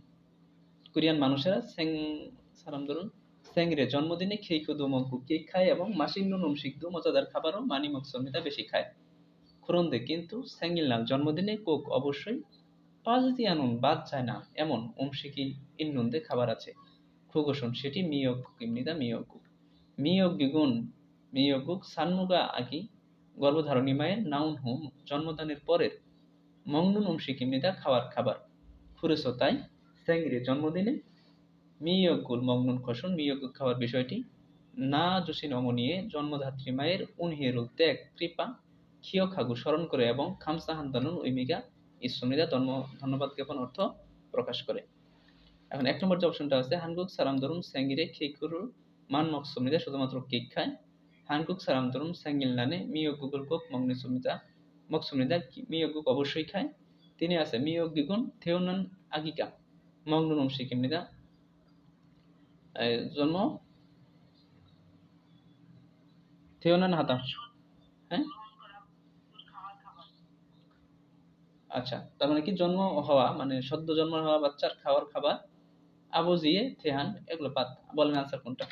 S1: কোরিয়ান মানুষেরা সারাম ধরুন স্যাংরে জন্মদিনে খেইকো দোমকু কেক খায় এবং মাসিন্নু নমসিকদু মজাদার খাবারও মানি মকসমিতা বেশি খায়। খুরন্দে কিন্তু স্যাঙ্গিলনাল জন্মদিনে কোক অবশ্যই পাজতিয়ানুন বাদ যায় না এমন অংশিকি ইন্নুন্দে খাবার আছে। খুগোসুন সেটি মিয়কুকিমনিদা মিয়কুক মিয়গিগুন মিয়কুক সানমুগা আকি গর্ভধারণী মায়ের নাউন হুম জন্মদানের পরের মংনুন অংশিকিমনিদা খাওয়ার খাবার। খুরেছো তাই স্যাঙ্গিরে জন্মদিনে মিয়গুল মংনুন খসুন মিয়গুক খাওয়ার বিষয়টি না জোসিন অমনিয়ে জন্মধাত্রী মায়ের উনহিরুল ত্যাগ কৃপা ক্ষীয় খাগু স্মরণ করে এবং খামসাহান্তানুন উইমিকা ঈশ্বমিদা ধন্যবাদ জ্ঞাপন অর্থ প্রকাশ করে। এখন 1 নম্বর যে অপশনটা আছে হানগুক সারাম ধরুন স্যাঙ্গিরে খেইকুরু মান মকসুমিদা শুধুমাত্র কেক খায়। হানগুক সারাম ধরুন স্যাঙ্গিল নানে মিয়গুগুল কোক মংনি সুমিদা মকসুমিদা মিয়গুক অবশ্যই খায়। তিনি আছে মিয়গিগুন থেওনান আগিকা মংনুন অংশিকিমনিদা জন্ম থেওনান হাতা। হ্যাঁ, আচ্ছা, তার মানে কি জন্ম হওয়া মানে সদ্য জন্ম হওয়া বাচ্চার খাওয়ার খাবার আবুজিয়ে থেহান এগুলো বাদ। বলেন আনসার কোনটা?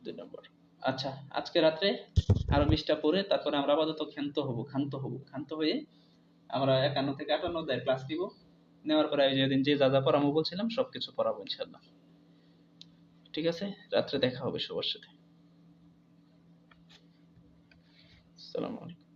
S1: 2 নম্বর। আচ্ছা, আজকে রাত্রে আরো 20টা পড়ে তারপরে আমরা আপাতত ক্ষান্ত হয়ে আমরা 51 থেকে 58 অধ্যায়ের ক্লাস নিব। নেওয়ার পরে যেদিন যে যা যা পড়াবো বলছিলাম সবকিছু পড়াবো ইনশাল্লাহ। ঠিক আছে, রাত্রে দেখা হবে সবার সাথে। আসসালামু আলাইকুম।